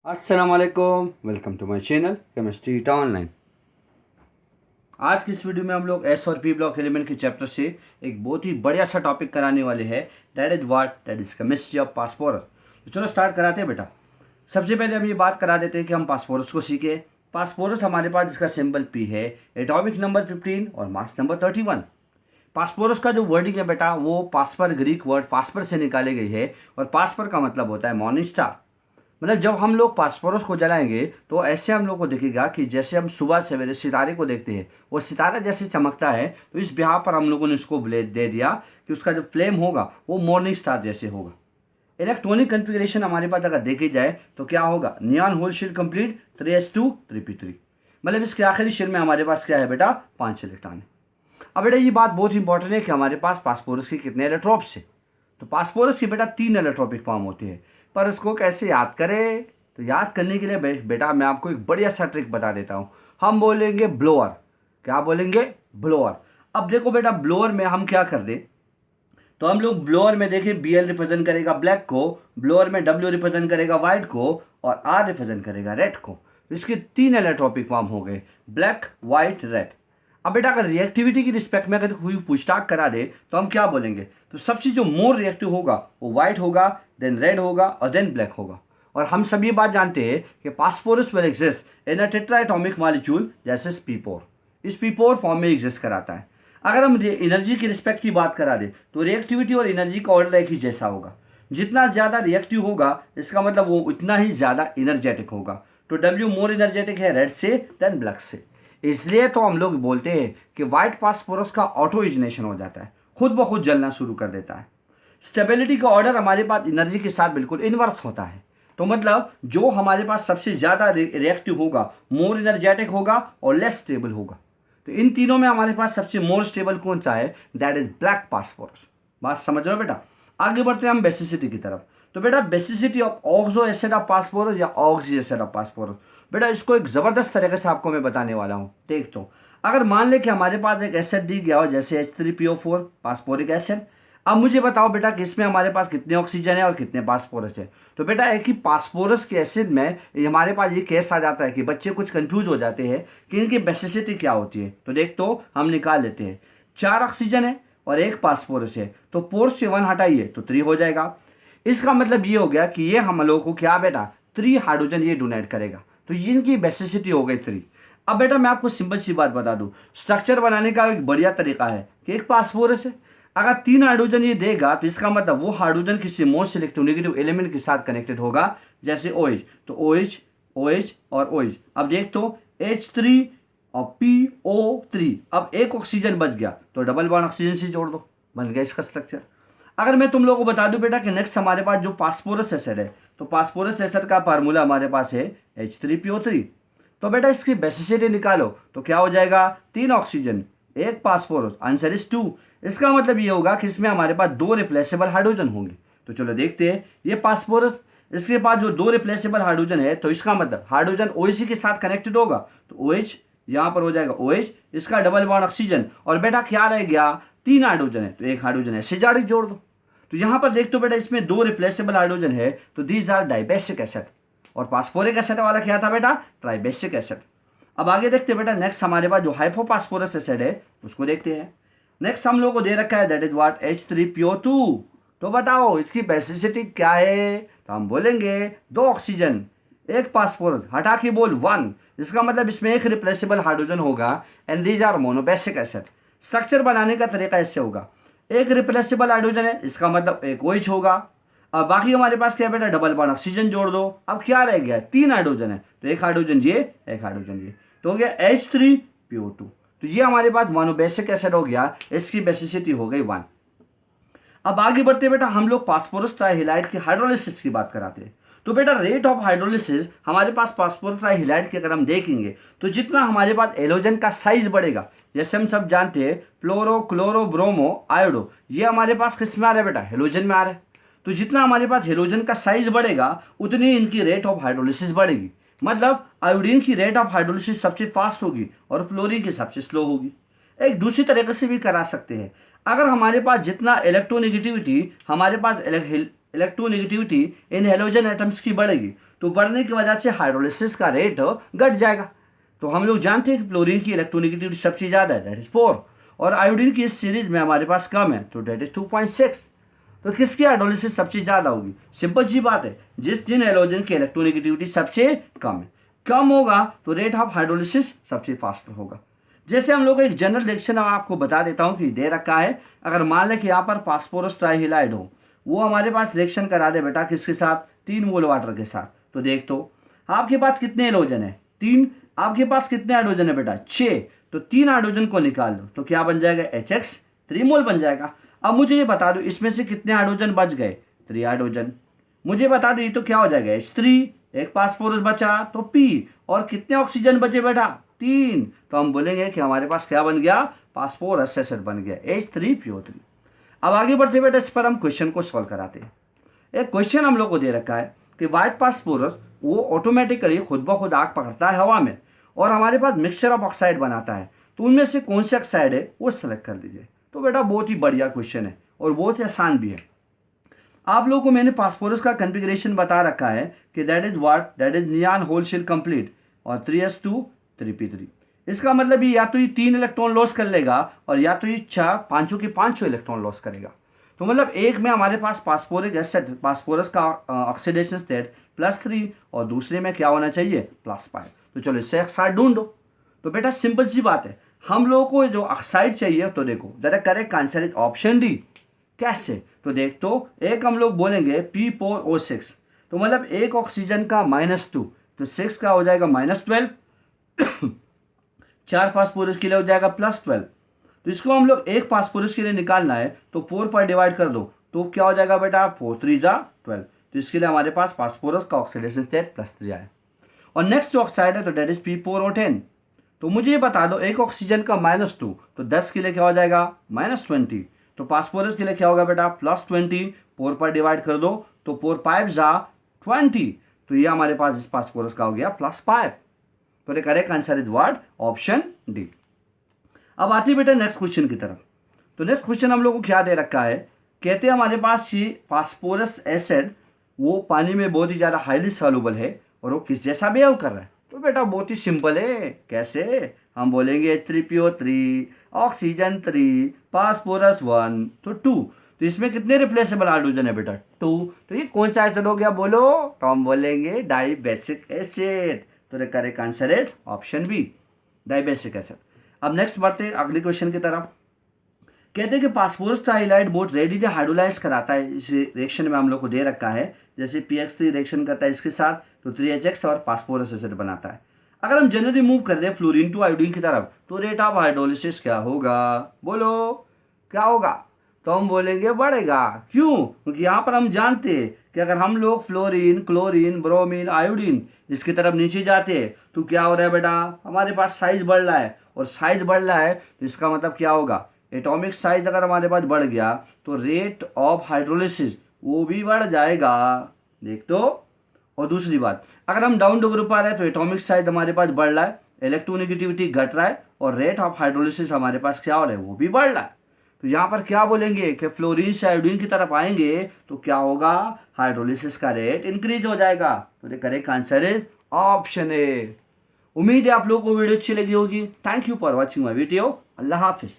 अस्सलाम वालेकुम, welcome to my channel chemistry online. आज की इस वीडियो में हम लोग एस और पी ब्लॉक एलिमेंट के चैप्टर से एक बहुत ही बढ़िया सा टॉपिक कराने वाले हैं। That is chemistry of phosphorus. तो चलो स्टार्ट कराते हैं बेटा। सबसे पहले हम ये बात करा देते हैं कि हम फास्फोरस को सीखे। फास्फोरस हमारे पास जिसका सिंबल पी है, एटॉमिक नंबर 15 और मास नंबर 31। फास्फोरस का जो वर्डिंग है बेटा वो पास्पर ग्रीक वर्ड पास्पर से निकाले गए है और पास्पर का मतलब होता है मॉर्निंग स्टार। मतलब जब हम लोग फास्फोरस को जलाएंगे तो ऐसे हम लोग को दिखेगा कि जैसे हम सुबह सवेरे सितारे को देखते हैं, वो सितारा जैसे चमकता है। तो इस बिहार पर हम लोगों ने इसको दे दिया कि उसका जो फ्लेम होगा वो मॉर्निंग स्टार जैसे होगा। इलेक्ट्रॉनिक कन्फिग्रेशन हमारे पास अगर देखी जाए तो क्या होगा, neon whole shell complete 3s2 3p3। मतलब इसके आखिरी शेल में हमारे पास क्या है बेटा, 5 इलेक्ट्रॉन है। अब बेटा ये बात बहुत इंपॉर्टेंट है कि हमारे पास फास्फोरस के कितने इलेक्ट्रॉन्स है। तो फास्फोरस की बेटा 3 इलेक्ट्रॉपिक फॉर्म होती है। पर उसको कैसे याद करें, तो याद करने के लिए बेटा मैं आपको एक बढ़िया सा ट्रिक बता देता हूँ। हम बोलेंगे ब्लोअर। क्या बोलेंगे, ब्लोअर। अब देखो बेटा ब्लोअर में हम क्या कर दें, तो हम लोग ब्लोअर में देखिए Bl रिप्रेजेंट करेगा ब्लैक को, ब्लोअर में W रिप्रेजेंट करेगा व्हाइट को और R रिप्रेजेंट करेगा रेड को। इसके 3 इलेक्ट्रॉपिक फॉर्म हो गए, ब्लैक व्हाइट रेड। अब बेटा अगर रिएक्टिविटी की रिस्पेक्ट में अगर कोई पूछताछ करा दे तो हम क्या बोलेंगे, तो सबसे जो मोर रिएक्टिव होगा वो व्हाइट होगा, देन रेड होगा और देन ब्लैक होगा। और हम सब ये बात जानते हैं कि phosphorus will exist in a tetraatomic molecule जैसे P4। इस P4 फॉर्म में एग्जिस्ट कराता है। अगर हम एनर्जी की रिस्पेक्ट की बात करा दे तो रिएक्टिविटी और एनर्जी का ऑर्डर एक ही जैसा होगा। जितना ज़्यादा रिएक्टिव होगा इसका मतलब वो उतना ही ज़्यादा एनर्जेटिक होगा। तो W मोर एनर्जेटिक है रेड से देन ब्लैक से। इसलिए तो हम लोग बोलते हैं कि व्हाइट फास्फोरस का ऑटो इग्निशन हो जाता है, खुद ब खुद जलना शुरू कर देता है। स्टेबिलिटी का ऑर्डर हमारे पास एनर्जी के साथ बिल्कुल इन्वर्स होता है। तो मतलब जो हमारे पास सबसे ज़्यादा रिएक्टिव होगा, मोर एनर्जेटिक होगा और लेस स्टेबल होगा। तो इन तीनों में हमारे पास सबसे मोर स्टेबल कौन सा है, दैट इज ब्लैक फास्फोरस। बात समझ रहे हो बेटा। आगे बढ़ते हैं हम बेसिसिटी की तरफ। तो बेटा basicity of oxo acid of phosphorus या ऑक्सी एसिड ऑफ फास्फोरस, बेटा इसको एक ज़बरदस्त तरीके से आपको मैं बताने वाला हूँ। देख तो अगर मान ले कि हमारे पास एक एसिड दी गया हो जैसे H3PO4 फास्फोरिक एसिड। अब मुझे बताओ बेटा कि इसमें हमारे पास कितने ऑक्सीजन है और कितने फास्फोरस है। तो बेटा एक ही फास्फोरस के एसिड में हमारे पास ये केस आ जाता है कि बच्चे कुछ कंफ्यूज हो जाते हैं कि इनकी बेसिसिटी क्या होती है। तो देख तो हम निकाल लेते हैं, 4 ऑक्सीजन है और 1 फास्फोरस है, तो 4 से 1 हटाइए तो 3 हो जाएगा। इसका मतलब ये हो गया कि ये हम लोगों को क्या बेटा 3 हाइड्रोजन ये डोनेट करेगा। तो इनकी बेसिसिटी हो गई 3। अब बेटा मैं आपको सिंपल सी बात बता दूं, स्ट्रक्चर बनाने का एक बढ़िया तरीका है कि एक फास्फोरस है, अगर 3 हाइड्रोजन ये देगा तो इसका मतलब वो हाइड्रोजन किसी मोस्ट इलेक्ट्रोनेगेटिव एलिमेंट के साथ कनेक्टेड होगा जैसे OH। तो OH OH और OH। अब देख तो H3 और PO3। अब 1 ऑक्सीजन बच गया तो डबल बॉन्ड ऑक्सीजन से जोड़ दो, बन गया इसका स्ट्रक्चर। अगर मैं तुम लोगों को बता दूं बेटा कि नेक्स्ट हमारे पास जो फास्फोरस एसिड है, तो फास्फोरस एसिड का फार्मूला हमारे पास है H3PO3। तो बेटा इसकी बेसिसिटी निकालो तो क्या हो जाएगा, 3 ऑक्सीजन 1 फास्फोरस, आंसर इज 2। इसका मतलब ये होगा कि इसमें हमारे पास 2 रिप्लेसेबल हाइड्रोजन होंगे। तो चलो देखते हैं ये फास्फोरस, इसके पास जो 2 रिप्लेसेबल हाइड्रोजन है तो इसका मतलब हाइड्रोजन OH के साथ कनेक्टेड होगा। तो OH यहाँ पर हो जाएगा OH, इसका डबल बॉन्ड ऑक्सीजन और बेटा क्या रह गया, 3 हाइड्रोजन है तो 1 हाइड्रोजन है सिजाड़ी जोड़ दो। तो यहाँ पर देख तो बेटा इसमें 2 रिप्लेसेबल हाइड्रोजन है तो दीज आर डाइबेसिक एसिड। और फास्फोरिक एसिड वाला क्या था बेटा, ट्राइबेसिक एसिड। अब आगे देखते हैं बेटा नेक्स्ट हमारे पास जो हाइपोफास्फोरस एसिड है उसको देखते हैं। नेक्स्ट हम लोग को दे रखा है दैट इज व्हाट H3PO2। तो बताओ इसकी बेसिसिटी क्या है, तो हम बोलेंगे 2 ऑक्सीजन 1 फास्फोरस, हटा के बोल 1। इसका मतलब इसमें 1 रिप्लेसेबल हाइड्रोजन होगा and these are monobasic acid. Structure बनाने का तरीका ऐसे होगा, 1 रिप्लेसेबल हाइड्रोजन है इसका मतलब 1 OH होगा। अब बाकी हमारे पास क्या बेटा, डबल बॉन्ड ऑक्सीजन जोड़ दो। अब क्या रह गया, 3 हाइड्रोजन है तो 1 हाइड्रोजन ये 1 हाइड्रोजन ये, तो हो गया H3PO2। तो ये हमारे पास मोनोबेसिक एसिड हो गया, इसकी बेसिसिटी हो गई 1। अब आगे बढ़ते बेटा हम लोग फास्फोरस ट्राइहेलाइड की हाइड्रोलिसिस की बात कराते हैं। तो बेटा रेट ऑफ हाइड्रोलिसिस हमारे पास फास्फोरस ट्राइहेलाइड की अगर हम देखेंगे तो जितना हमारे पास एलोजन का साइज बढ़ेगा, जैसे हम सब जानते हैं फ्लोरो क्लोरो ब्रोमो आयोडो, ये हमारे पास किस में आ रहा है बेटा, हेलोजन में आ रहा है। तो जितना हमारे पास हेलोजन का साइज बढ़ेगा उतनी इनकी रेट ऑफ हाइड्रोलिसिस बढ़ेगी। मतलब आयोडीन की रेट ऑफ हाइड्रोलिसिस सबसे फास्ट होगी और फ्लोरीन की सबसे स्लो होगी। एक दूसरी तरीके से भी करा सकते हैं, अगर हमारे पास जितना इलेक्ट्रोनेगेटिविटी हमारे पास इलेक्ट्रोनेगेटिविटी इन हेलोजन एटम्स की बढ़ेगी, तो बढ़ने की वजह से हाइड्रोलिसिस का रेट घट जाएगा। तो हम लोग जानते हैं कि फ्लोरीन की इलेक्ट्रोनेगेटिविटी सबसे ज़्यादा है, दैट इज 4, और आयोडीन की इस सीरीज में हमारे पास कम है, तो दैट इज 2.6। तो किसकी हाइड्रोलिसिस सबसे ज़्यादा होगी? सिंपल सी बात है, जिन हेलोजन की इलेक्ट्रोनेगेटिविटी सबसे कम है, कम होगा तो रेट ऑफ हाइड्रोलिसिस सबसे फास्ट होगा। जैसे हम लोग एक जनरल रिएक्शन आपको बता देता हूँ कि दे रखा है, अगर मान लें कि यहाँ पर फास्फोरस ट्राइहिलाइड हो, वो हमारे पास रिएक्शन करा दे बेटा किसके साथ? 3 मोल वाटर के साथ। तो देख तो आपके पास कितने हाइड्रोजन है? 3। आपके पास कितने हाइड्रोजन है बेटा? 6। तो 3 हाइड्रोजन को निकाल दो तो क्या बन जाएगा? HX 3 मोल बन जाएगा। अब मुझे ये बता दो इसमें से कितने हाइड्रोजन बच गए? 3 हाइड्रोजन। मुझे बता दो ये तो क्या हो जाएगा? H3, एक फास्फोरस बचा तो P, और कितने ऑक्सीजन बचे बेटा? 3। तो हम बोलेंगे कि हमारे पास क्या बन गया? फास्फोरस एसिड बन गया, H3PO3। अब आगे बढ़ते बेटा इस पर हम क्वेश्चन को सॉल्व कराते हैं। एक क्वेश्चन हम लोग को दे रखा है कि व्हाइट फास्फोरस वो ऑटोमेटिकली खुद ब खुद आग पकड़ता है हवा में और हमारे पास मिक्सचर ऑफ ऑक्साइड बनाता है, तो उनमें से कौन सी ऑक्साइड है वो सेलेक्ट कर लीजिए। तो बेटा बहुत ही बढ़िया क्वेश्चन है और बहुत ही आसान भी है। आप लोगों को मैंने फास्फोरस का कॉन्फ़िगरेशन बता रखा है कि that is what? That is neon whole shell complete और 3s2 3p3। इसका मतलब ये या तो ये 3 इलेक्ट्रॉन लॉस कर लेगा और या तो ये 5 के 5 इलेक्ट्रॉन लॉस करेगा। तो मतलब एक में हमारे पास फास्फोरिक एसिड, फास्फोरस का ऑक्सीडेशन स्टेट +3 और दूसरे में क्या होना चाहिए? +5। तो चलो इससे ऑक्साइड ढूंढो। तो बेटा सिंपल सी बात है, हम लोगों को जो ऑक्साइड चाहिए, तो देखो जरा correct answer is option D. कैसे? तो देख तो एक हम लोग बोलेंगे P4O6, तो मतलब एक ऑक्सीजन का -2, तो 6 का हो जाएगा -12 4 फास्फोरस के लिए हो जाएगा +12। तो इसको हम लोग एक फास्फोरस के लिए निकालना है तो 4 पर डिवाइड कर दो तो क्या हो जाएगा बेटा? 4 3 जा 12। तो इसके लिए हमारे पास फास्फोरस का ऑक्सीडेशन स्टेट +3 आए। और नेक्स्ट जो ऑक्साइड है तो डेट इज P4O10। तो मुझे ये बता दो एक ऑक्सीजन का -2, तो 10 के लिए क्या हो जाएगा? -20। तो फास्फोरस के लिए क्या होगा बेटा? +20, 4 पर डिवाइड कर दो तो 4 5 जा 20। तो ये हमारे पास इस फास्फोरस का हो गया +5। तो the correct answer is what? Option D. अब आती है बेटा नेक्स्ट क्वेश्चन की तरफ। तो नेक्स्ट क्वेश्चन हम लोग को क्या दे रखा है? कहते हैं हमारे पास ये फास्फोरस एसिड वो पानी में बहुत ही ज़्यादा हाईली सॉल्युबल है और वो किस जैसा बिहेव कर रहा है? तो बेटा बहुत ही सिंपल है। कैसे? हम बोलेंगे H3PO3, ऑक्सीजन 3, फास्फोरस 1, तो 2। तो इसमें कितने रिप्लेसेबल हाइड्रोजन है बेटा? 2। तो ये कौन सा एसिड हो गया बोलो? तो हम बोलेंगे डाइबेसिक एसिड। तो the correct answer is option B, dibasic acid. अब नेक्स्ट बढ़ते हैं अगले क्वेश्चन की तरफ। कहते हैं कि फास्फोरस ट्राइहाइलाइड बहुत रेडीली हाइड्रोलाइज कराता है। इस रिएक्शन में हम लोग को दे रखा है जैसे PX3 रिएक्शन करता है इसके साथ तो 3HX और फास्फोरस एसिड बनाता है। अगर हम जनरली मूव कर दें फ्लोरीन टू आयोडीन की तरफ तो रेट ऑफ हाइड्रोलिसिस क्या होगा? बोलो क्या होगा? तो हम बोलेंगे बढ़ेगा। क्यों? क्योंकि यहाँ पर हम जानते हैं कि अगर हम लोग फ्लोरीन, क्लोरीन, ब्रोमीन, आयोडीन इसकी तरफ नीचे जाते हैं तो क्या हो रहा है बेटा? हमारे पास साइज बढ़ रहा है और साइज बढ़ रहा है तो इसका मतलब क्या होगा? एटॉमिक साइज अगर हमारे पास बढ़ गया तो रेट ऑफ हाइड्रोलिसिस वो भी बढ़ जाएगा। देख तो। और दूसरी बात, अगर हम डाउन टू ग्रुप आ रहे हैं तो एटॉमिक साइज हमारे पास बढ़ रहा है, इलेक्ट्रोनेगेटिविटी घट रहा है और रेट ऑफ हाइड्रोलिसिस हमारे पास क्या हो रहा है? वो भी बढ़ रहा है। तो यहाँ पर क्या बोलेंगे कि फ्लोरीन से आयोडीन की तरफ आएंगे तो क्या होगा? हाइड्रोलिसिस का रेट इंक्रीज हो जाएगा। तो the correct answer is option A. उम्मीद है आप लोगों को वीडियो अच्छी लगी होगी। Thank you for watching my video. Allah Hafiz.